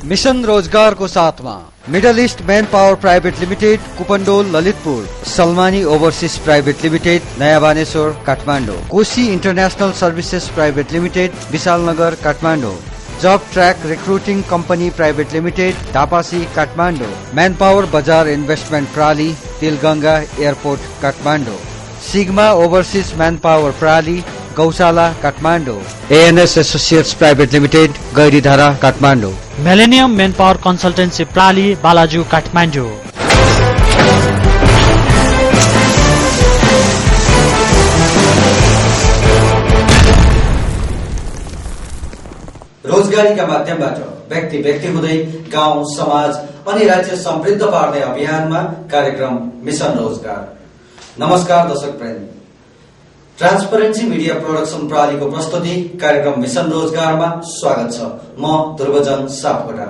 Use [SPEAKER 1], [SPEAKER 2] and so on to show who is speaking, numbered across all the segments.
[SPEAKER 1] Mission रोजगारको साथमा middle east man power private limited Kupondole Lalitpur, Salmani overseas private limited Naya Baneshwor Kathmandu, Koshi international services private limited Vishalnagar Kathmandu, job track recruiting company private limited Dhapasi Kathmandu, man power Bazar investment प्राली Tilganga airport Kathmandu, sigma overseas man power प्राली Gaushala Kathmandu, ANS associates private limited Gairidhara Kathmandu,
[SPEAKER 2] millennium man power consultancy प्राली बालाजु काठमाडौँ।
[SPEAKER 3] रोजगारीका माध्यमबाट व्यक्ति हुँदै गाउँ समाज अनि राज्य समृद्ध पार्ने अभियानमा कार्यक्रम मिशन रोजगार। नमस्कार दर्शक वृन्द, ट्रान्सपरेन्सी मिडिया प्रोडक्सन प्रालीको प्रस्तुति कार्यक्रम मिशन रोजगारमा स्वागत छ। म ध्रुवजन सापकोटा।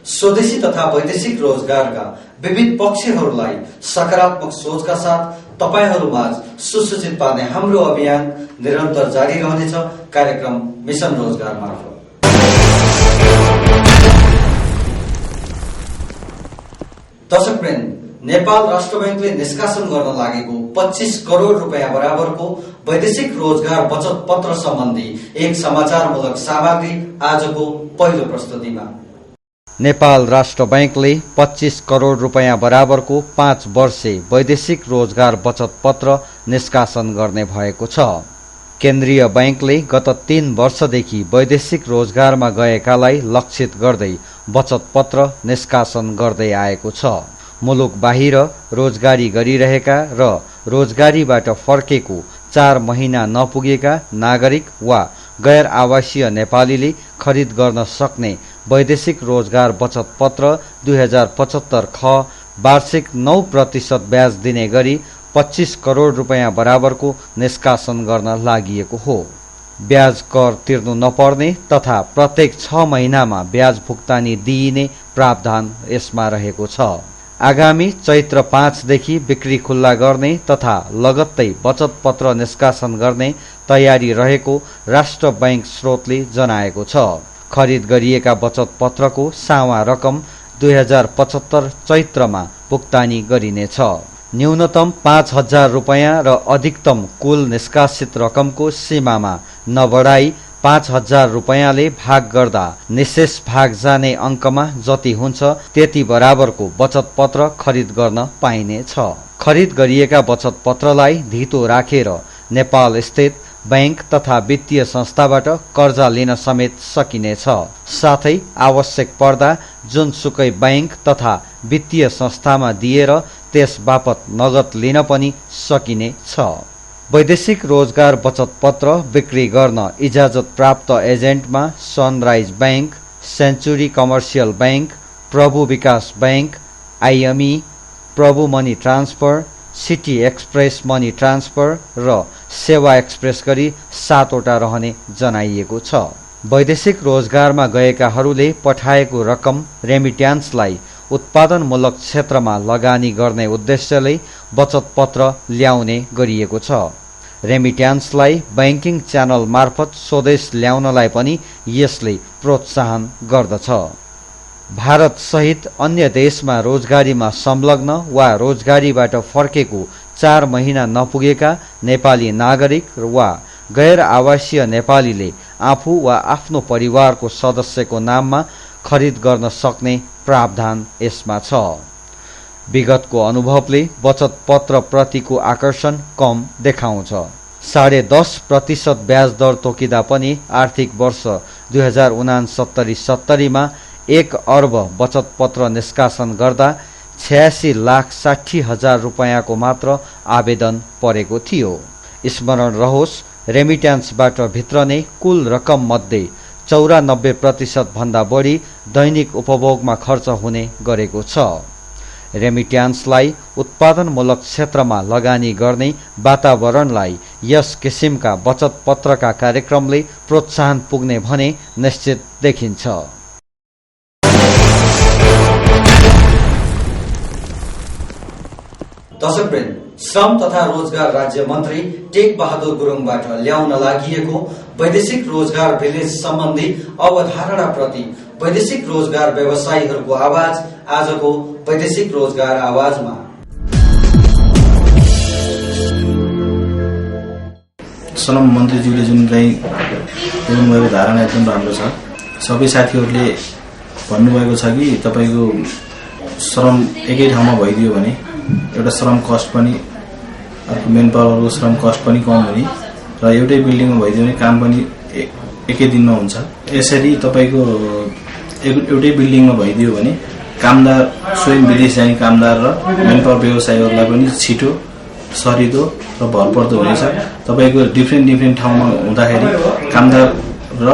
[SPEAKER 3] स्वदेशी तथा वैदेशिक रोजगारका विविध पक्षहरूलाई सकारात्मक सोचका साथ तपाईहरूमाझ सुसूचित पार्ने हाम्रो अभियान निरन्तर जारी रहनेछ कार्यक्रम मिशन रोजगार मार्फत। दर्शकवृन्द, नेपाल राष्ट्र बैंकले निष्कासन गर्न लागेको 25 करोड़ रुपियाँ बराबरको वैदेशिक रोजगार बचत पत्र सम्बन्धी एक समाचारमूलक सामग्री आजको पहिलो प्रस्तुतिमा।
[SPEAKER 1] नेपाल राष्ट्र बैंकले 25 करोड़ रुपियाँ बराबरको 5 वर्षे वैदेशिक रोजगार बचत पत्र निष्कासन गर्ने भएको छ। केन्द्रीय बैंकले गत 3 वर्षदेखि वैदेशिक रोजगारमा गएकालाई लक्षित गर्दै बचत पत्र निष्कासन गर्दै आएको छ। मुलुक बाहिर रोजगारी गरिरहेका र रोजगारीबाट फर्केको 4 महिना नपुगेका नागरिक वा गैर आवासीय नेपालीले खरिद गर्न सक्ने वैदेशिक रोजगार बचत पत्र 2075 ख वार्षिक 9% ब्याज दिने गरी 25 करोड़ रुपियाँ बराबरको निष्कासन गर्न लागिएको हो। ब्याज कर तिर्नु नपर्ने तथा प्रत्येक 6 महिनामा ब्याज भुक्तानी दिइने प्रावधान यसमा रहेको छ। आगामी चैत्र 5 देखि बिक्री खुल्ला गर्ने तथा लगत्तै बचत पत्र निष्कासन गर्ने तयारी रहेको राष्ट्र बैंक स्रोतले जनाएको छ। खरिद गरिएका बचत पत्रको सावा रकम 2075 चैत्रमा भुक्तानी गरिनेछ। न्यूनतम 5000 रुपियाँ र अधिकतम कुल निष्कासित रकमको सीमामा नबढाई 5000 रुपियाँले भाग गर्दा निशेष भाग जाने अंकमा जति हुन्छ त्यति बराबरको बचत पत्र खरिद गर्न पाइनेछ। खरिद गरिएका बचत पत्रलाई धितो राखेर नेपाल स्थित बैंक तथा वित्तीय संस्थाबाट कर्जा लिन समेत सकिनेछ। साथै आवश्यक पर्दा जुनसुकै बैंक तथा वित्तीय संस्थामा दिएर त्यस बापत नगद लिन पनि सकिनेछ। वैदेशिक रोजगार बचत पत्र बिक्री गर्न इजाजत प्राप्त एजेन्टमा sunrise bank, century commercial bank, Prabhu Bikas bank, IME, Prabhu money transfer, city express money transfer र सेवा एक्सप्रेस गरी 7 वटा रहने जनाइएको छ। वैदेशिक रोजगारमा गएकाहरूले पठाएको रकम रेमिट्यान्सलाई उत्पादनमूलक क्षेत्रमा लगानी गर्ने उद्देश्यले बचत पत्र ल्याउने गरिएको छ। रेमिट्यान्सलाई बैंकिङ च्यानल मार्फत स्वदेश ल्याउनलाई पनि यसले प्रोत्साहन गर्दछ। भारत सहित अन्य देशमा रोजगारीमा संलग्न वा रोजगारीबाट फर्केको 4 महिना नपुगेका नेपाली नागरिक वा गैर आवासीय नेपालीले आफू वा आफ्नो परिवारको सदस्यको नाममा खरिद गर्न सक्ने प्रावधान यसमा छ। विगतको अनुभवले बचत पत्र प्रतिको आकर्षण कम देखाउँछ। 10.5% ब्याज दर तोकिदा पनि आर्थिक वर्ष 2069-70 मा 1 अर्ब बचत पत्र निष्कासन गर्दा 86,60,000 रुपियाँको मात्र आवेदन परेको थियो। स्मरण रहोस्, रेमिट्यान्सबाट भित्रने कुल रकम मध्ये 94% भन्दा बढी दैनिक उपभोगमा खर्च हुने गरेको छ। रेमिट्यान्सलाई उत्पादनमूलक क्षेत्रमा लगानी गर्ने वातावरणलाई यस किसिमका बचत पत्रका कार्यक्रमले प्रोत्साहन पुग्ने भने निश्चित देखिन्छ।
[SPEAKER 3] दर्शकवृन्द, श्रम तथा रोजगार राज्य मन्त्री टेक बहादुर गुरुङबाट ल्याउन लागिएको वैदेशिक रोजगार भिलेज सम्बन्धी अवधारणाप्रति वैदेशिक रोजगार व्यवसायीहरूको आवाज आजको वैदेशिक रोजगार आवाजमा।
[SPEAKER 4] श्रम मन्त्रीज्यूले जुन चाहिँ ल्याउनुभएको धारणा एकदम राम्रो छ। सबै साथीहरूले भन्नुभएको छ कि तपाईँको श्रम एकै ठाउँमा भइदियो भने एउटा श्रम कस्ट पनि, अर्को मेन पावरको श्रम कस्ट पनि कम हुने र एउटै बिल्डिङमा भइदियो भने काम पनि एकै दिनमा हुन्छ। यसरी तपाईँको एउटै बिल्डिङमा भइदियो भने कामदार, स्वयं विदेश जाने कामदार र मेन पावर व्यवसायीहरूलाई पनि छिटो, सरिदो र भरपर्दो हुनेछ। तपाईँको डिफ्रेन्ट ठाउँमा हुँदाखेरि कामदार र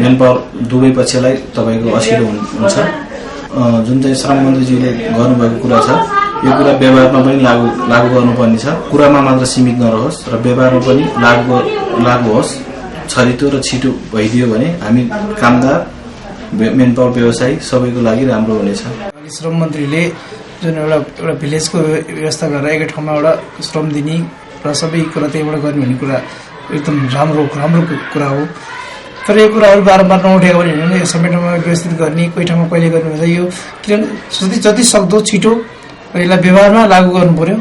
[SPEAKER 4] मेन पावर दुवै पक्षलाई तपाईँको असिलो हुन्छ। जुन चाहिँ श्रम मन्त्रीज्यूले गर्नुभएको कुरा छ, यो कुरा व्यवहारमा पनि लागू गर्नुपर्ने छ। कुरामा मात्र सीमित नरहोस् र व्यवहारमा पनि लागू होस्। छरितो र छिटो भइदियो भने हामी कामदार, मेन पावर व्यवसायी सबैको लागि राम्रो हुनेछ।
[SPEAKER 5] श्रम मन्त्रीले जुन एउटा भिलेजको व्यवस्था गरेर एकै ठाउँमा एउटा श्रम दिने र सबै कुरा त्यहीबाट गर्ने भन्ने कुरा एकदम राम्रो कुरा हो। तर यो कुराहरू बारम्बार नउठेको भने यो सबै ठाउँमा व्यवस्थित गर्ने, कोही ठाउँमा कहिले गर्ने भन्दा यो किनभने जति सक्दो छिटो यसलाई व्यवहारमा लागू गर्नु पर्यो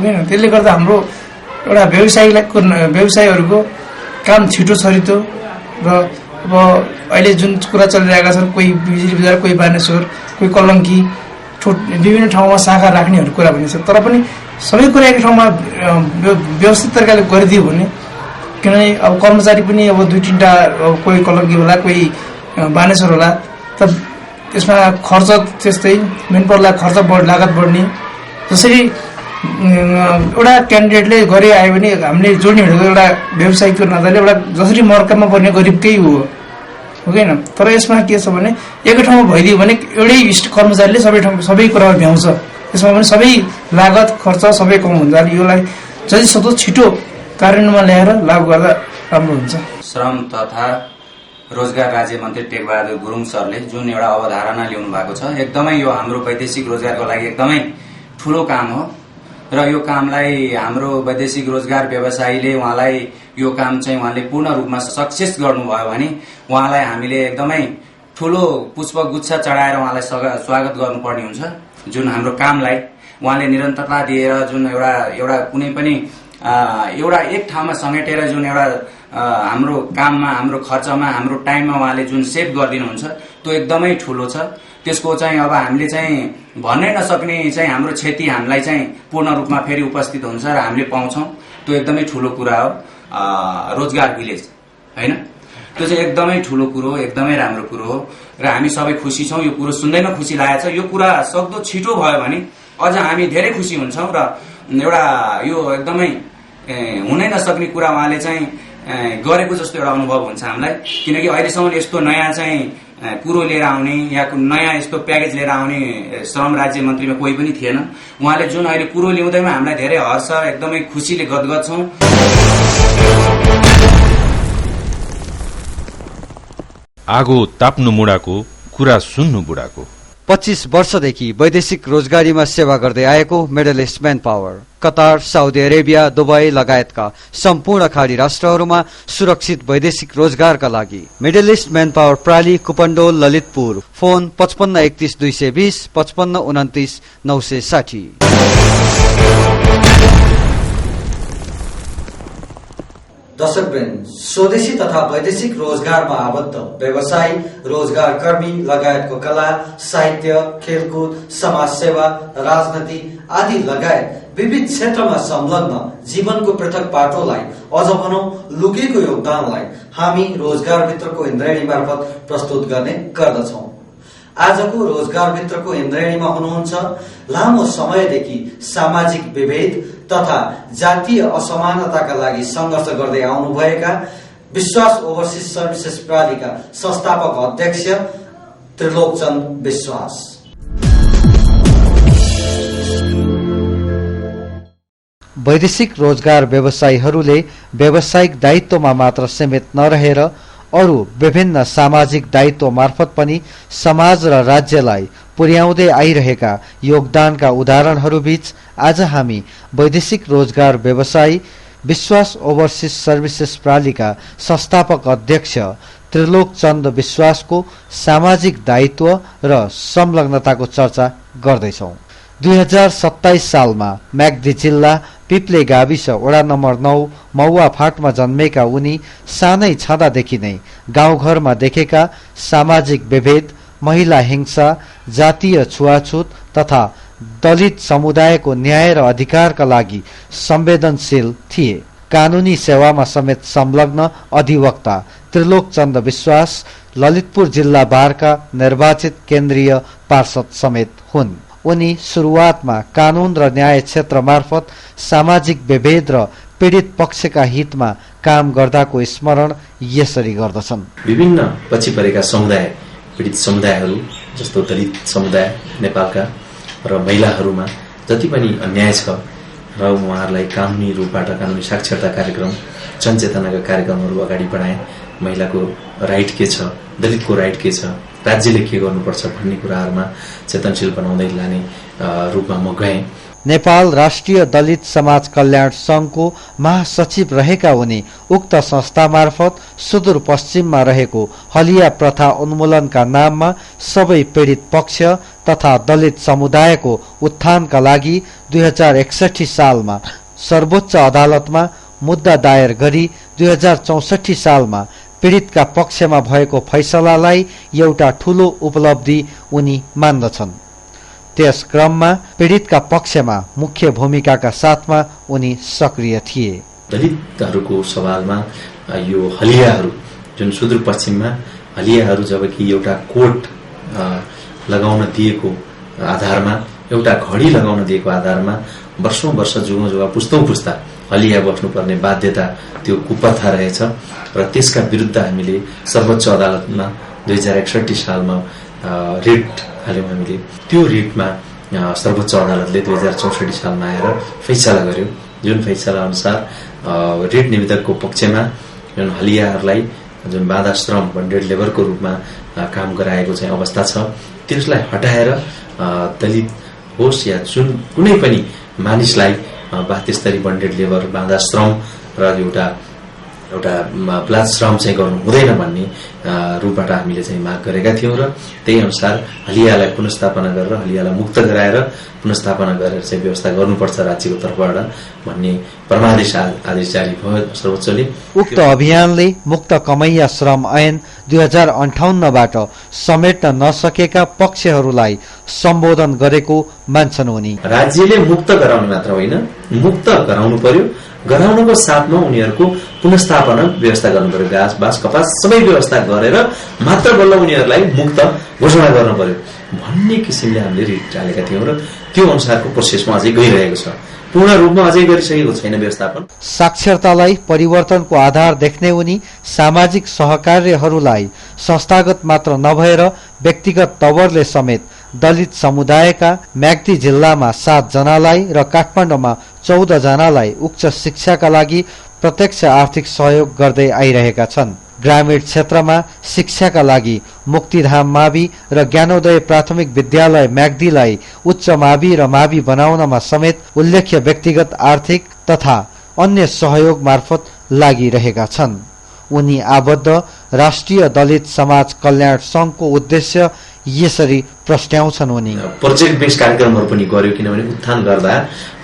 [SPEAKER 5] होइन। त्यसले गर्दा हाम्रो एउटा व्यवसायीहरूको काम छिटो छरितो र अब अहिले जुन कुरा चलिरहेका छन्, कोही बिजुली बजार, कोही बानेश्वर, कोही कलङ्की, विभिन्न ठाउँमा शाखा राख्नेहरू कुरा भनिन्छ। तर पनि सबै कुरा एकै ठाउँमा व्यवस्थित तरिकाले गरिदियो भने, किनभने अब कर्मचारी पनि अब 2-3टा, कोही कलङ्की होला, कोही बानेश्वर होला, त त्यसमा खर्च त्यस्तै, मेन पावरलाई खर्च लागत बढ्ने। जसरी एउटा क्यान्डिडेटले गरे आयो भने हामीले जोड्ने भनेको एउटा व्यवसायिकको नाताले एउटा जसरी मर्कामा पर्ने गरिबकै हो होइन। तर यसमा के छ भने एकै ठाउँमा भइदियो भने एउटै कर्मचारीले सबै कुरामा भ्याउँछ। त्यसमा पनि सबै लागत खर्च सबै कम हुन्छ। योलाई जति सक्दो छिटो कार्यान्वयनमा ल्याएर लागू गर्दा राम्रो हुन्छ।
[SPEAKER 6] श्रम तथा रोजगार राज्य मन्त्री टेक बहादुर गुरुङ सरले जुन एउटा अवधारणा ल्याउनु भएको छ, एकदमै यो हाम्रो वैदेशिक रोजगारको लागि एकदमै ठूलो काम हो र यो कामलाई हाम्रो वैदेशिक रोजगार व्यवसायीले उहाँलाई यो काम चाहिँ उहाँले पूर्ण रूपमा सक्सेस गर्नुभयो भने उहाँलाई हामीले एकदमै ठूलो पुष्पगुच्छ चढाएर उहाँलाई स्वागत गर्नुपर्ने हुन्छ। जुन हाम्रो कामलाई उहाँले निरन्तरता दिएर जुन एउटा कुनै पनि एउटा एक ठाउँमा समेटेर जुन एउटा हाम्रो काममा, हाम्रो खर्चमा, हाम्रो टाइममा उहाँले जुन सेभ गरिदिनुहुन्छ त्यो एकदमै ठूलो छ। त्यसको चाहिँ अब हामीले चाहिँ भन्नै नसक्ने चाहिँ हाम्रो क्षति हामीलाई चाहिँ पूर्ण रूपमा फेरि उपस्थित हुन्छ र हामीले पाउँछौँ। त्यो एकदमै ठूलो कुरा हो रोजगार भिलेज होइन। त्यो चाहिँ एकदमै ठूलो कुरो हो, एकदमै राम्रो कुरो हो र हामी सबै खुसी छौँ। यो कुरो सुन्दैमा खुसी लागेको छ। यो कुरा सक्दो छिटो भयो भने अझ हामी धेरै खुसी हुन्छौँ र एउटा यो एकदमै हुनै नसक्ने कुरा उहाँले चाहिँ गरेको जस्तो एउटा अनुभव हुन्छ हामीलाई। किनकि अहिलेसम्म यस्तो नयाँ चाहिँ कुरो लिएर आउने या नयाँ यस्तो प्याकेज लिएर आउने श्रम राज्य मन्त्रीमा कोही पनि थिएन। उहाँले जुन अहिले कुरो ल्याउँदैमा हामीलाई धेरै हर्ष, एकदमै खुसीले गदगद छौँ।
[SPEAKER 7] आगो ताप्नु मुडाको, कुरा सुन्नु बुढाको।
[SPEAKER 1] 25 वर्षदेखि वैदेशिक रोजगारीमा सेवा गर्दै आएको middle east man power Qatar, Saudi Arabia, Dubai लगायतका सम्पूर्ण खाडी राष्ट्रहरूमा सुरक्षित वैदेशिक रोजगारका लागि मिडल इस्ट म्यान पावर प्राली, कुपन्डोल, ललितपुर। फोन 55 31 220, 55 29 960।
[SPEAKER 3] दर्शकवृन्द, स्वदेशी तथा वैदेशिक रोजगारमा आबद्ध व्यवसायी, रोजगार कर्मी लगायतको कला, साहित्य, खेलकुद, समाज सेवा, राजनीति आदि लगायत विविध क्षेत्रमा संलग्न जीवनको पृथक पाटोलाई, अझ भनौं लुकेको योगदानलाई हामी रोजगारभित्रको इन्द्रेणी मार्फत प्रस्तुत गर्ने गर्दछौं। आजको रोजगारभित्रको इन्द्रेणीमा हुनुहुन्छ लामो समयदेखि सामाजिक विभेद तथा जातीय असमानताका लागि संघर्ष गर्दै आउनुभएका विश्वास ओभरसिज सर्भिसेस प्रालिका संस्थापक अध्यक्ष त्रिलोकचन्द विश्वास।
[SPEAKER 1] वैदेशिक रोजगार व्यवसायीहरूले व्यावसायिक दायित्वमा मात्र सीमित नरहेर अरू विभिन्न सामाजिक दायित्व मार्फत पनि समाज र राज्यलाई पुर्याउँदै आइरहेका योगदानका उदाहरणहरूबीच आज हामी वैदेशिक रोजगार व्यवसायी विश्वास ओभरसिज सर्भिसेस प्रालीका संस्थापक अध्यक्ष त्रिलोक चन्द विश्वासको सामाजिक दायित्व र संलग्नताको चर्चा गर्दैछौं। 2027 सालमा म्याग्दी जिल्ला पिप्ले गाविस वडा नम्बर 9 मौवा फाटमा जन्मेका उनी सानै छँदादेखि नै गाउँघरमा देखेका सामाजिक विभेद, महिला हिंसा, जातीय छुवाछुत तथा दलित समुदायको न्याय र अधिकारका लागि संवेदनशील थिए। कानूनी सेवामा समेत संलग्न अधिवक्ता त्रिलोक चन्द विश्वास ललितपुर जिल्ला बारका निर्वाचित केन्द्रीय पार्षद समेत हुन्। उनी सुरुवातमा कानून र न्याय क्षेत्र मार्फत सामाजिक विभेद र पीडित पक्षका हितमा काम गर्दाको स्मरण यसरी गर्दछन्।
[SPEAKER 8] विभिन्न पछि परेका समुदाय, पीडित समुदायहरू जस्तो दलित समुदाय नेपालका र महिलाहरूमा जति पनि अन्याय छ र उहाँहरूलाई कानुनी रूपबाट कानुनी साक्षरता कार्यक्रम, जनचेतनाका कार्यक्रमहरू अगाडि बढाए। महिलाको राइट के छ, दलितको राइट के छ, राज्यले के गर्नुपर्छ भन्ने कुराहरूमा चेतनशील बनाउँदै लाने रूपमा म गएँ।
[SPEAKER 1] नेपाल राष्ट्रिय दलित समाज कल्याण संघको महासचिव रहेका उनी उक्त संस्था मार्फत सुदूरपश्चिममा रहेको हलिया प्रथा उन्मूलनका नाममा सबै पीडित पक्ष तथा दलित समुदायको उत्थानका लागि 2061 सालमा सर्वोच्च अदालतमा मुद्दा दायर गरी 2064 सालमा पीडितका पक्षमा भएको फैसलालाई एउटा ठूलो उपलब्धि उनी मान्दछन्। त्यस क्रममा पीडितका पक्षमा मुख्य भूमिकाका साथमा उनी सक्रिय थिए।
[SPEAKER 8] दलितहरूको सवालमा यो हलियाहरू जुन सुदूरपश्चिममा हलियाहरू जबकि एउटा कोट लगाउन दिएको आधारमा, एउटा घडी लगाउन दिएको आधारमा वर्षौं वर्ष जुगौं जुगा पुस्तौं पुस्ता हलिया बस्नुपर्ने बाध्यता त्यो कुप्रथा रहेछ र त्यसका विरुद्ध हामीले सर्वोच्च अदालतमा 2061 सालमा रिट हाल्यौं। हामीले त्यो रिटमा सर्वोच्च अदालतले 2064 सालमा आएर फैसला गर्यो, जुन फैसला अनुसार रिट निवेदकको पक्षमा जुन हलियाहरूलाई जुन बाधा श्रम बन्डेड लेबरको रूपमा काम गराएको चाहिँ अवस्था छ त्यसलाई हटाएर दलित होस् या जुन कुनै पनि मानिसलाई त्यस्तरी बन्डेड लेबर, बाधा श्रम र एउटा ब्लाज श्रम चाहिँ गर्नु हुँदैन भन्ने रूपबाट हामीले चाहिँ माग गरेका थियौं र त्यही अनुसार हलियालाई पुनर्स्थापना गरेर हलियालाई मुक्त गराएर पुनर्स्थापना गरेर चाहिँ व्यवस्था गर्नुपर्छ राज्यको तर्फबाट भन्ने परमादेश आदेश जारी भयो सर्वोच्चले।
[SPEAKER 1] उक्त अभियानले मुक्त कमैया श्रम ऐन 2058बाट समेट्न नसकेका पक्षहरूलाई सम्बोधन गरेको मान्छन् उनी।
[SPEAKER 8] राज्यले मुक्त गराउनु मात्र होइन, मुक्त गराउनु पर्यो, गराउनको साथमा उनीहरूको पुनर्स्थापना व्यवस्था गर्नु पर्यो। घाँस बाँस कपास सबै व्यवस्था गरेर मात्र बल्ल उनीहरूलाई मुक्त घोषणा गर्नु पर्यो भन्ने किसिमले हामीले रिट हालेका थियौं र त्यो अनुसारको प्रोसेसमा अझै गइरहेको छ। पूर्ण रूपमा अझै गरिसकेको छैन व्यवस्थापन।
[SPEAKER 1] साक्षरतालाई परिवर्तनको आधार देख्ने उनी सामाजिक सहकार्यहरूलाई संस्थागत मात्र नभएर व्यक्तिगत तवरले समेत दलित समुदायका म्याग्दी जिल्लामा 7 जनालाई र काठमाडौँमा 14 जनालाई उच्च शिक्षाका लागि प्रत्यक्ष आर्थिक सहयोग गर्दै आइरहेका छन्। ग्रामीण क्षेत्रमा शिक्षाका लागि मुक्तिधाम मावि र ज्ञानोदय प्राथमिक विद्यालय म्याग्दीलाई उच्च मावि र मावि बनाउनमा समेत उल्लेख्य व्यक्तिगत आर्थिक तथा अन्य सहयोग मार्फत लागिरहेका छन्। उनी आबद्ध राष्ट्रिय दलित समाज कल्याण संघको उद्देश्य यसरी प्रस्ट्याउँछन्। उनी
[SPEAKER 8] प्रोजेक्ट बेस्ड कार्यक्रमहरू पनि गर्यो, किनभने उत्थान गर्दा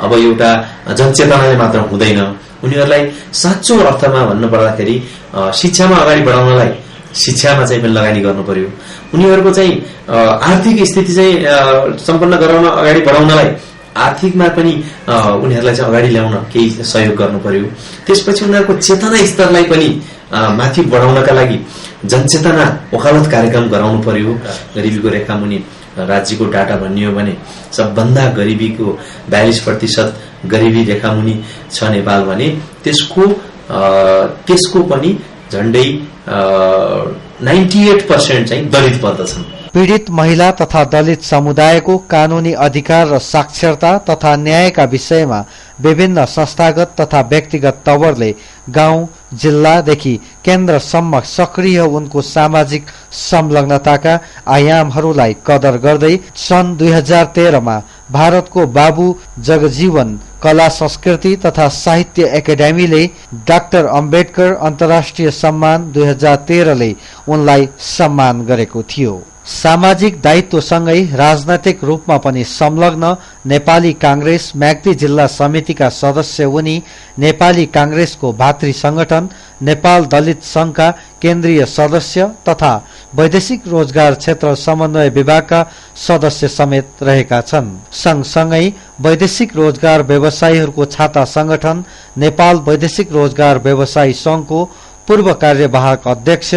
[SPEAKER 8] अब एउटा जनचेतनाले मात्र हुँदैन, उनीहरूलाई साँचो अर्थमा भन्नु पर्दाखेरि शिक्षामा अगाडि बढाउनलाई शिक्षामा चाहिँ पनि लगानी गर्नु पर्यो। उनीहरूको चाहिँ आर्थिक स्थिति चाहिँ सम्पन्न गराउन अगाडि बढाउनलाई आर्थिकमा पनि उनीहरूलाई चाहिँ अगाडि ल्याउन केही सहयोग गर्नु पर्यो। त्यसपछि उनीहरूको चेतना स्तरलाई पनि माथि बढाउनका लागि जनचेतना वकालत कार्यक्रम गराउनु पर्यो। गरिबीको रेखामुनि राज्यको डाटा भन्ने हो भने सबभन्दा गरिबीको 42% गरिबी रेखामुनि छ नेपाल भने त्यसको पनि झण्डै 98% चाहिँ दलित पर्दछन्।
[SPEAKER 1] पीडित महिला तथा दलित समुदायको कानूनी अधिकार र साक्षरता तथा न्यायका विषयमा विभिन्न संस्थागत तथा व्यक्तिगत तवरले गाउँ जिल्लादेखि केन्द्रसम्म सक्रिय उनको सामाजिक संलग्नताका आयामहरूलाई कदर गर्दै सन् 2013 मा भारतको बाबु जगजीवन कला संस्कृति तथा साहित्य एकाडेमीले डाक्टर अम्बेडकर अन्तर्राष्ट्रिय सम्मान 2013 ले उनलाई सम्मान गरेको थियो। सामाजिक दायित्वसँगै राजनैतिक रूपमा पनि संलग्न नेपाली कांग्रेस म्याग्दी जिल्ला समितिका सदस्य उनी नेपाली कांग्रेसको भातृ संगठन नेपाल दलित संघका केन्द्रीय सदस्य तथा वैदेशिक रोजगार क्षेत्र समन्वय विभागका सदस्य समेत रहेका छन्। सँगसँगै वैदेशिक रोजगार व्यवसायीहरूको छाता संगठन नेपाल वैदेशिक रोजगार व्यवसायी संघको पूर्व कार्यवाहक अध्यक्ष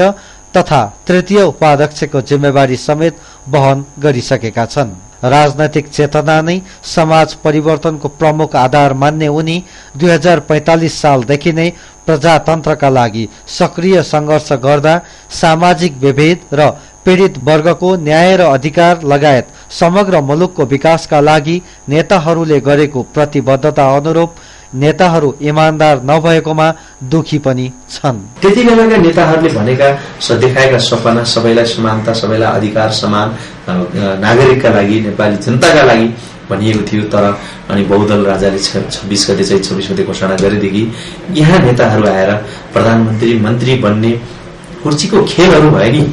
[SPEAKER 1] तथा तृतीय उपाध्यक्षको जिम्मेवारी समेत वहन गरिसकेका छन्। राजनैतिक चेतना नै समाज परिवर्तनको प्रमुख आधार मान्ने उनी 2045 सालदेखि नै प्रजातन्त्रका लागि सक्रिय संघर्ष गर्दा सामाजिक विभेद र पीडित वर्गको न्याय र अधिकार लगायत समग्र मुलुकको विकासका लागि नेताहरूले गरेको प्रतिबद्धता अनुरूप नेताहरू इमानदार नभएकोमा दुखी पनि छन्।
[SPEAKER 8] त्यति बेलाका नेताहरूले भनेका देखाएका सपना सबैलाई समानता सबैलाई अधिकार समान नागरिकका लागि नेपाली जनताका लागि भनिएको थियो। तर अनि बहुदल राजाले 26 गते चाहिँ 26 गते घोषणा गरेदेखि यहाँ नेताहरू आएर प्रधानमन्त्री मन्त्री बन्ने कुर्सीको खेलहरू भयो नि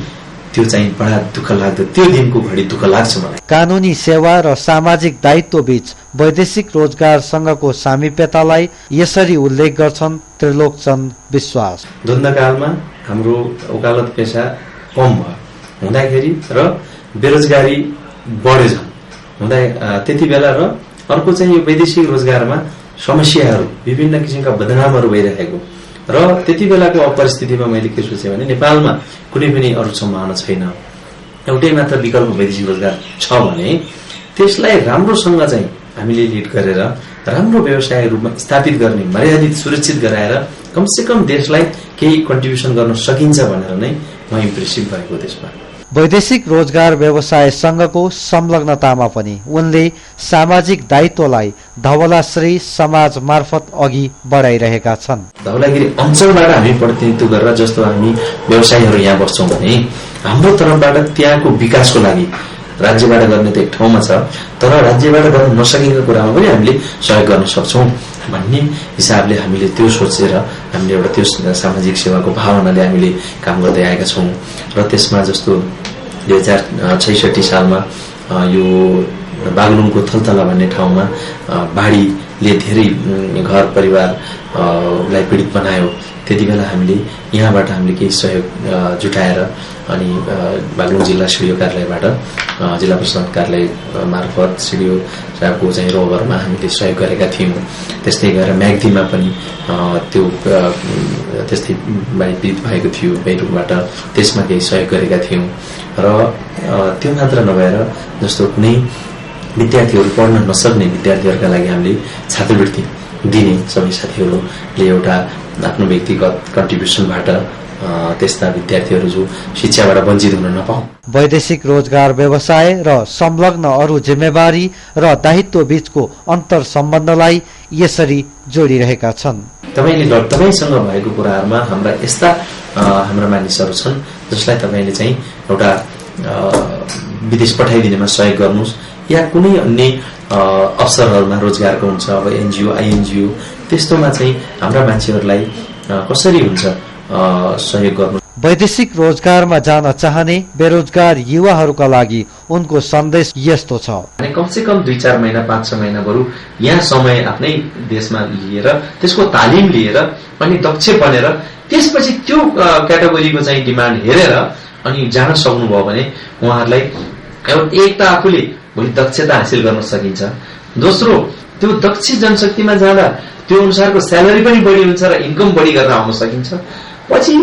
[SPEAKER 8] त्यो चाहिँ बडा दुःख लाग्दो। त्यो दिनको घडी दुःख लाग्छ मलाई।
[SPEAKER 1] कानूनी सेवा र सामाजिक दायित्व बीच वैदेशिक रोजगार संघको सामिप्यतालाई यसरी उल्लेख गर्छन् त्रिलोकचन्द विश्वास।
[SPEAKER 8] द्वन्द्वकालमा हाम्रो वकालत पेशा कम भयो हुँदाखेरि र बेरोजगारी बढेछ हुँदा त्यति बेला र अर्को चाहिँ यो वैदेशिक रोजगारमा समस्याहरू विभिन्न किसिमका बदनामहरू भइरहेको र त्यति बेलाको परिस्थितिमा मैले के सोचे भने नेपालमा कुनै पनि अरू सम्भावना छैन, एउटै मात्र विकल्प वैदेशिक रोजगार छ भने त्यसलाई राम्रोसँग चाहिँ हामीले लिड गरेर राम्रो व्यवसाय रूपमा स्थापित गर्ने मर्यादित सुरक्षित गराएर कमसेकम देशलाई केही कन्ट्रिब्युसन गर्न सकिन्छ भनेर नै म इम्प्रेसिभ भएको त्यसमा।
[SPEAKER 1] वैदेशिक रोजगार व्यवसाय संघको संलग्नतामा पनि उनले सामाजिक दायित्वलाई धवलाश्री समाज मार्फत अघि बढाइरहेका छन्।
[SPEAKER 8] धवलागिरी अञ्चलबाट हामी प्रतिनिधित्व गरेर जस्तो हामी व्यवसायीहरू यहाँ बस्छौँ भने हाम्रो तर्फबाट त्यहाँको विकासको लागि राज्यबाट गर्ने त एक ठाउँमा छ तर राज्यबाट गर्न नसकेको कुरामा पनि हामीले सहयोग गर्न सक्छौँ भन्ने हिसाबले हामीले त्यो सोचेर हामीले एउटा त्यो सामाजिक सेवाको भावनाले हामीले काम गर्दै आएका छौँ। र त्यसमा जस्तो 2066 सालमा यो बागलुङको थलथला भन्ने ठाउँमा बाढीले धेरै घर परिवारलाई पीडित बनायो। त्यति बेला हामीले यहाँबाट हामीले केही सहयोग जुटाएर अनि बागलुङ जिल्ला सिडिओ कार्यालयबाट जिल्ला प्रशासन कार्यालय मार्फत सिडिओ साहबको चाहिँ रोभरमा हामीले सहयोग गरेका थियौँ। त्यस्तै गरेर म्याग्दीमा पनि त्यो त्यस्तै पीडित भएको थियो बेरुबाट त्यसमा केही सहयोग गरेका थियौँ। र त्यो मात्र नभएर जस्तो कुनै विद्यार्थीहरू पढ्न नसक्ने विद्यार्थीहरूका लागि हामीले छात्रवृत्ति दिने सबै साथीहरूले एउटा आफ्नो व्यक्तिगत कन्ट्रिब्युसनबाट त्यस्ता विद्यार्थीहरू जो शिक्षाबाट वञ्चित हुन नपाऊ।
[SPEAKER 1] वैदेशिक रोजगार व्यवसाय र संलग्न अरू जिम्मेवारी र दायित्व बीचको अन्तर सम्बन्धलाई यसरी जोडिरहेका छन्।
[SPEAKER 8] तपाईसँग भएको कुराहरूमा हाम्रा यस्ता हाम्रा मानिसहरू छन् जसलाई तपाईँले चाहिँ एउटा विदेश पठाइदिनेमा सहयोग गर्नुहोस् या कुनै अन्य अवसरहरूमा रोजगारको हुन्छ अब एनजिओ आइएनजिओ त्यस्तोमा चाहिँ हाम्रा मान्छेहरूलाई कसरी हुन्छ सहयोग गर्नु।
[SPEAKER 1] वैदेशिक रोजगारमा जान चाहने बेरोजगार युवाहरूका लागि उनको सन्देश यस्तो छ।
[SPEAKER 8] कमसेकम 2-4 महिना 5-6 महिना बरु यहाँ समय आफ्नै देशमा लिएर त्यसको तालिम लिएर अनि दक्ष बनेर त्यसपछि त्यो क्याटेगोरीको चाहिँ डिमान्ड हेरेर अनि जान सक्नुभयो भने उहाँहरूलाई एक त आफूले भोलि दक्षता हासिल गर्न सकिन्छ, दोस्रो त्यो दक्ष जनशक्तिमा जाँदा त्यो अनुसारको स्यालेरी पनि बढी हुन्छ र इन्कम बढी गरेर आउन सकिन्छ। पछि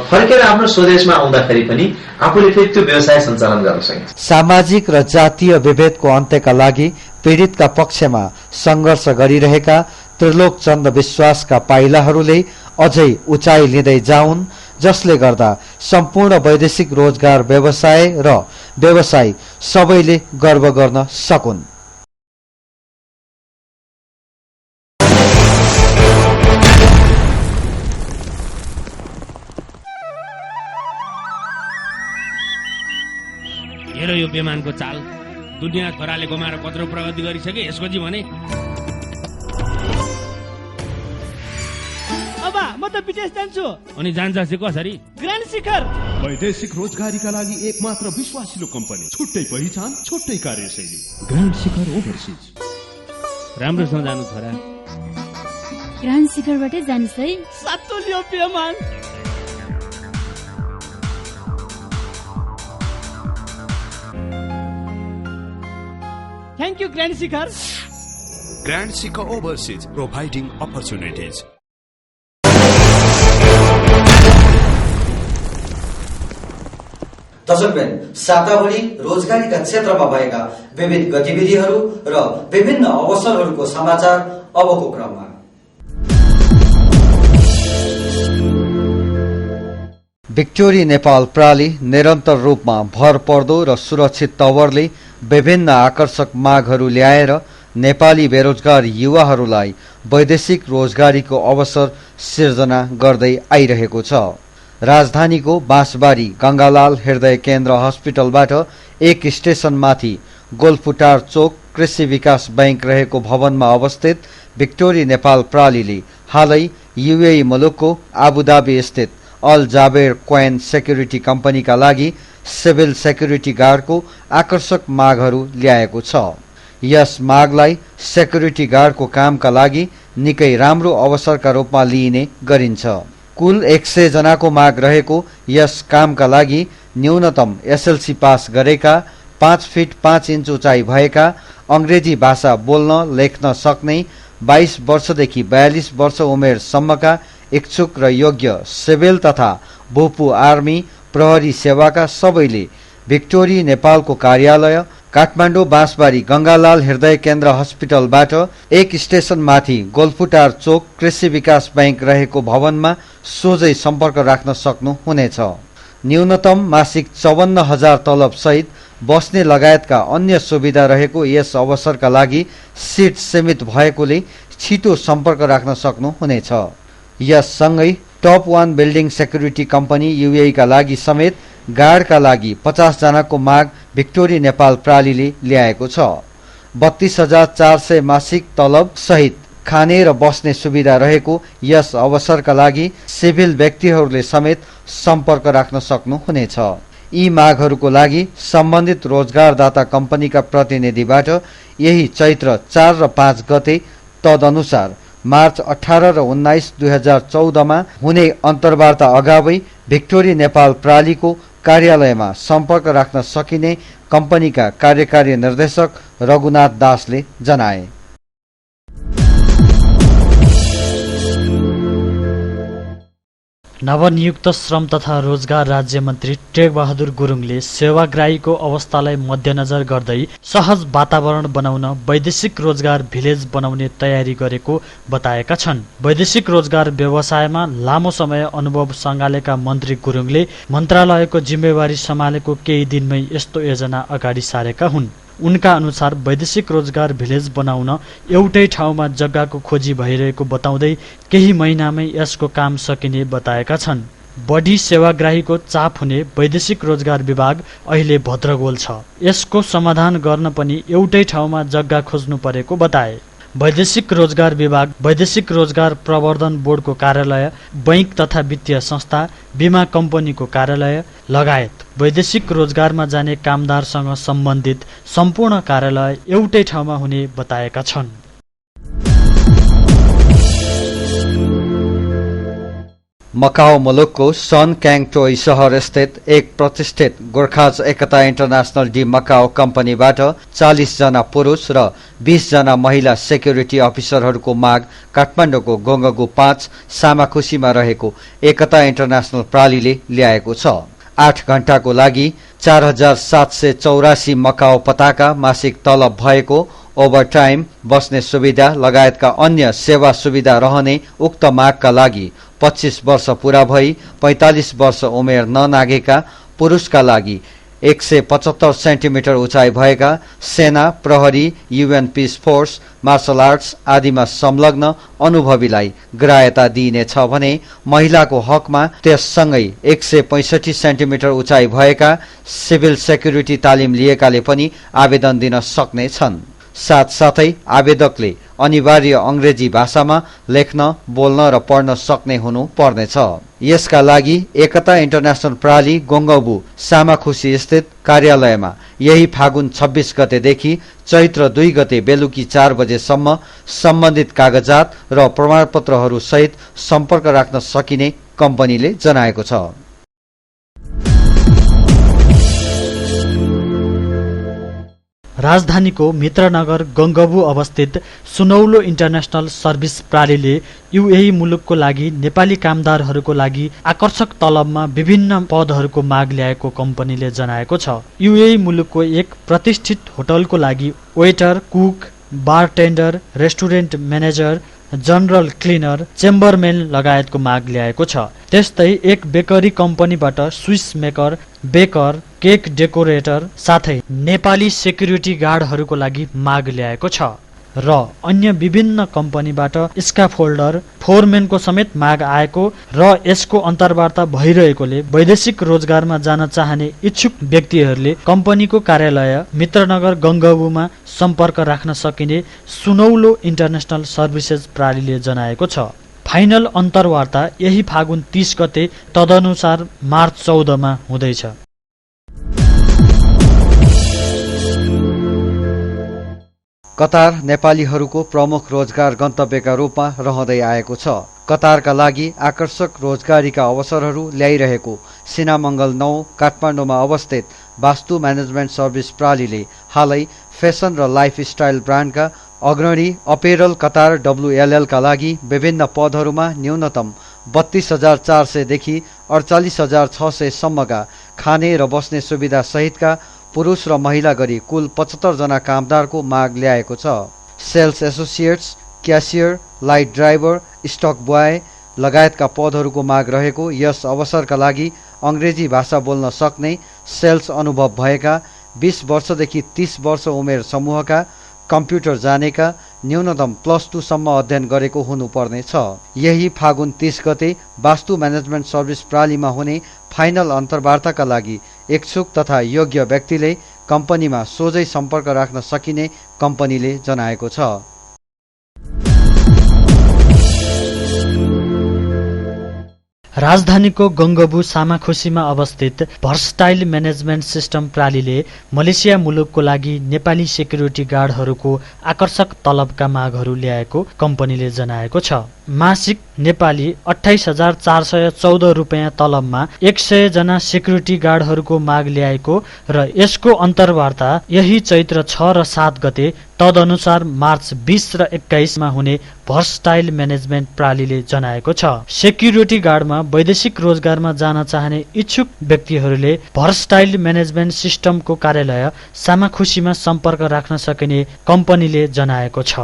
[SPEAKER 8] फर्केर आफ्नो स्वदेशमा आउँदाखेरि पनि आफूले फेरि त्यो व्यवसाय सञ्चालन गर्न सकिन्छ।
[SPEAKER 1] सामाजिक र जातीय विभेदको अन्त्यका लागि पीडितका पक्षमा संघर्ष गरिरहेका त्रिलोकचन्द विश्वासका पाइलाहरूले अझै उचाइ लिँदै जाउन् जसले गर्दा सम्पूर्ण वैदेशिक रोजगार व्यवसाय र व्यवसायी सबैले गर्व गर्न सकुन्।
[SPEAKER 9] हेर यो बेमानको चाल, दुनियाँ छोराले गुमाएर कत्रो प्रगति गरिसके, यसको जी भने
[SPEAKER 10] अबा म त विदेश जान्छु।
[SPEAKER 9] अनि जान्छ कसरी?
[SPEAKER 10] ग्रान्ड शिखर
[SPEAKER 11] वैदेशिक रोजगारीका लागि एकमात्र विश्वासिलो कम्पनी, छुट्टै पहिचान, छुट्टै कार्यशैली,
[SPEAKER 9] ग्रान्ड शिखर ओभरसिज। राम्रोसँग जानु छोरा।
[SPEAKER 12] ग्रान्ड शिखरबाटै जानुस् है।
[SPEAKER 10] सातो लियो पेमान। Thank you, Grand Shikhar.
[SPEAKER 11] Grand Shikhar Overseas, providing opportunities.
[SPEAKER 3] दर्शकवृन्द, साताभरि रोजगारीका क्षेत्रमा भएका विविध गतिविधिहरू र विभिन्न अवसरहरूको समाचार अबको क्रममा।
[SPEAKER 1] भिक्टोरी नेपाल प्राली निरन्तर रूपमा भर पर्दो र सुरक्षित तवरले विभिन्न आकर्षक मागहरू ल्याएर नेपाली बेरोजगार युवाहरूलाई वैदेशिक रोजगारीको अवसर सिर्जना गर्दै आइरहेको छ। राजधानीको बाँसबारी गंगालाल हृदय केन्द्र हस्पिटलबाट एक स्टेशनमाथि गोलफुटार चोक कृषि विकास बैंक रहेको भवनमा अवस्थित भिक्टोरी नेपाल प्रालीले हालै युएई मुलुकको आबुधाबी स्थित अल जाबेर क्वेन सेक्युरिटी कम्पनीका लागि सिभिल सेक्युरिटी गार्डको आकर्षक मागहरू ल्याएको छ। यस मागलाई सेक्युरिटी गार्डको कामका लागि निकै राम्रो अवसरका रूपमा लिइने गरिन्छ। कुल 100 जनाको माग रहेको यस कामका लागि न्यूनतम एसएलसी पास गरेका, 5 फिट 5 इन्च उचाइ भएका, अंग्रेजी भाषा बोल्न लेख्न सक्ने, 22 वर्षदेखि 42 वर्ष उमेरसम्मका इच्छुक र योग्य सिभिल तथा भूपू आर्मी प्रहरी सेवाका सबैले भिक्टोरी नेपालको कार्यालय काठमाडौँ बाँसबारी गंगालाल हृदय केन्द्र हस्पिटलबाट एक स्टेशनमाथि गोलफुटार चोक कृषि विकास बैंक रहेको भवनमा सोझै सम्पर्क राख्न सक्नुहुनेछ। न्यूनतम मासिक 54,000 तलब सहित बस्ने लगायतका अन्य सुविधा रहेको यस अवसरका लागि सिट सीमित भएकोले छिटो सम्पर्क राख्न सक्नुहुनेछ। यससँगै top 1 building security company UAE का लागि समेत गार्डका लागि 50 जनाको माग भिक्टोरी नेपाल प्रालीले ल्याएको छ। 32,400 मासिक तलब सहित खाने र बस्ने सुविधा रहेको यस अवसरका लागि सिभिल व्यक्तिहरूले समेत सम्पर्क राख्न सक्नुहुनेछ। यी मागहरूको लागि सम्बन्धित रोजगारदाता कम्पनीका प्रतिनिधिबाट यही चैत्र 4 र 5 गते तदनुसार मार्च 18 र 19, 2014 मा हुने अन्तर्वार्ता अगावै भिक्टोरी नेपाल प्रालीको कार्यालयमा सम्पर्क राख्न सकिने कम्पनीका कार्यकारी निर्देशक रघुनाथ दासले जनाए।
[SPEAKER 2] नवनियुक्त श्रम तथा रोजगार राज्य मन्त्री टेकबहादुर गुरुङले सेवाग्राहीको अवस्थालाई मध्यनजर गर्दै सहज वातावरण बनाउन वैदेशिक रोजगार भिलेज बनाउने तयारी गरेको बताएका छन्। वैदेशिक रोजगार व्यवसायमा लामो समय अनुभव सँगालेका मन्त्री गुरुङले मन्त्रालयको जिम्मेवारी सम्हालेको केही दिनमै यस्तो योजना अगाडि सारेका हुन्। उनका अनुसार वैदेशिक रोजगार भिलेज बनाउन एउटै ठाउँमा जग्गाको खोजी भइरहेको बताउँदै केही महिनामै यसको काम सकिने बताएका छन्। बढी सेवाग्राहीको चाप हुने वैदेशिक रोजगार विभाग अहिले भद्रगोल छ। यसको समाधान गर्न पनि एउटै ठाउँमा जग्गा खोज्नु परेको बताए। वैदेशिक रोजगार विभाग, वैदेशिक रोजगार प्रवर्धन बोर्डको कार्यालय, बैंक तथा वित्तीय संस्था, बीमा कम्पनीको कार्यालय लगायत वैदेशिक रोजगारमा जाने कामदारसँग सम्बन्धित सम्पूर्ण कार्यालय एउटै ठाउँमा हुने बताएका छन्।
[SPEAKER 1] मकाओ मुलुकको सन क्याङटोई शहर स्थित एक प्रतिष्ठित गोर्खाज एकता इन्टरनेशनल डी मकाओ कम्पनीबाट 40 जना पुरुष र 20 जना महिला सेक्युरिटी अफिसरहरूको माग काठमाडौँको गोङ्गगु 5 सामाखुसीमा रहेको एकता इन्टरनेशनल प्रालीले ल्याएको छ। 8 घण्टाको लागि 4,784 मकाओ पताका मासिक तलब भएको, ओभरटाइम, बस्ने सुविधा लगायतका अन्य सेवा सुविधा रहने उक्त मागका लागि 25 वर्ष पूरा भई 45 वर्ष उमेर ननागेका पुरुषका लागि 175 सेन्टिमिटर उचाइ भएका सेना, प्रहरी, UN peace force, martial arts आदिमा संलग्न अनुभवीलाई ग्राह्यता दिइनेछ भने महिलाको हकमा त्यससँगै 165 सेन्टिमिटर उचाइ भएका सिभिल सेक्युरिटी तालिम लिएकाले पनि आवेदन दिन सक्ने छन्। साथसाथै आवेदकले अनिवार्य अंग्रेजी भाषामा लेख्न, बोल्न र पढ्न सक्ने हुनु पर्नेछ। यसका लागि एकता इन्टरनेशनल प्राली गोङ्गबु सामाखुसी स्थित कार्यालयमा यही फागुन 26 गतेदेखि चैत्र 2 गते बेलुकी 4 बजेसम्म सम्बन्धित कागजात र प्रमाणपत्रहरू सहित सम्पर्क राख्न सकिने कम्पनीले जनाएको छ।
[SPEAKER 2] राजधानीको मित्रनगर गङ्गबु अवस्थित सुनौलो इन्टरनेशनल सर्भिस प्रालीले युएई मुलुकको लागि नेपाली कामदारहरूको लागि आकर्षक तलबमा विभिन्न पदहरूको माग ल्याएको कम्पनीले जनाएको छ। युएई मुलुकको एक प्रतिष्ठित होटलको लागि waiter, cook, bartender, restaurant manager, general cleaner, chambermen लगायतको माग ल्याएको छ। त्यस्तै एक बेकरी कम्पनीबाट swiss maker, baker, cake decorator साथै नेपाली सेक्युरिटी गार्डहरूको लागि माग ल्याएको छ र अन्य विभिन्न कम्पनीबाट स्काफोल्डर, फोरमेनको समेत माग आएको र यसको अन्तर्वार्ता भइरहेकोले वैदेशिक रोजगारमा जान चाहने इच्छुक व्यक्तिहरूले कम्पनीको कार्यालय मित्रनगर गङ्गबुमा सम्पर्क राख्न सकिने सुनौलो इन्टरनेशनल सर्भिसेज प्रालीले जनाएको छ। फाइनल अन्तर्वार्ता यही फागुन 30 गते तदनुसार मार्च 14 मा हुँदैछ।
[SPEAKER 1] कतार नेपालीहरूको प्रमुख रोजगार गन्तव्यका रूपमा रहँदै आएको छ। कतारका लागि आकर्षक रोजगारीका अवसरहरू ल्याइरहेको सिनामङ्गल 9 काठमाडौँमा अवस्थित वास्तु म्यानेजमेन्ट सर्भिस प्रालीले हालै फेसन र लाइफस्टाइल ब्रान्डका अग्रणी अपेरल कतार WLL का लागि विभिन्न पदहरूमा न्यूनतम 32,400 देखि 48,600 सम्मका खाने र बस्ने सुविधा सहितका पुरुष र महिला गरी कुल 75 जना कामदारको माग ल्याएको छ। Sales associates, cashier, light driver, stock boy लगायतका पदहरूको माग रहेको यस अवसरका लागि अंग्रेजी भाषा बोल्न सक्ने, सेल्स अनुभव भएका 20 वर्षदेखि 30 वर्ष उमेर समूहका, कम्प्युटर जानेका, न्यूनतम +2 सम्म अध्ययन गरेको हुनुपर्ने छ। यही फागुन 30 गते वास्तु म्यानेजमेन्ट सर्भिस प्रालीमा हुने फाइनल अन्तर्वार्ताका लागि इच्छुक तथा योग्य व्यक्तिले कम्पनीमा सोझै सम्पर्क राख्न सकिने कम्पनीले जनाएको छ।
[SPEAKER 2] राजधानीको गङ्गबु सामाखुसीमा अवस्थित भर्सटाइल म्यानेजमेन्ट सिस्टम प्रालीले मलेसिया मुलुकको लागि नेपाली सेक्युरिटी गार्डहरूको आकर्षक तलबका मागहरू ल्याएको कम्पनीले जनाएको छ। मासिक नेपाली 28,414 रुपियाँ तलबमा 100 जना सेक्युरिटी गार्डहरूको माग ल्याएको र यसको अन्तर्वार्ता यही चैत्र 6 र 7 गते तदनुसार मार्च 20 र 21 मा हुने भर्सटाइल म्यानेजमेन्ट प्रालीले जनाएको छ। सेक्युरिटी गार्डमा वैदेशिक रोजगारमा जान चाहने इच्छुक व्यक्तिहरूले भर्सटाइल म्यानेजमेन्ट सिस्टमको कार्यालय सामाखुसीमा सम्पर्क राख्न सकिने कम्पनीले जनाएको छ।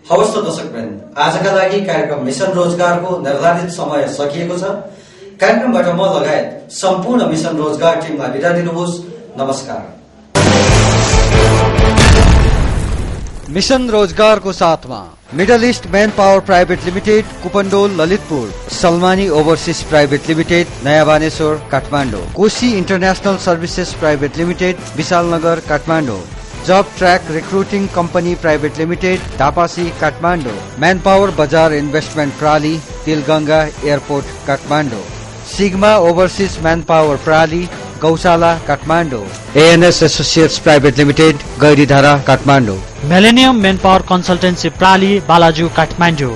[SPEAKER 3] हवस् त दर्शकवृन्द, आजका लागि कार्यक्रम मिशन रोजगारको निर्धारित समय सकिएको छ। कार्यक्रमबाट म लगायत सम्पूर्ण मिशन रोजगार टिमलाई बिदा दिनुहोस्। नमस्कार।
[SPEAKER 1] मिशन रोजगारको साथमा middle east man power private limited, Kupondole Lalitpur, Salmani overseas private limited, Naya Baneshwor Kathmandu, Koshi international services private limited, Vishalnagar Kathmandu, job track recruiting company private limited, Dhapasi Kathmandu, man power Bazar investment प्राली, Tilganga airport Kathmandu, sigma overseas man power प्राली, Gaushala Kathmandu, ANS associates private limited, Gairidhara Kathmandu,
[SPEAKER 2] millennium man power consultancy प्राली, बालाजु काठमाडौँ।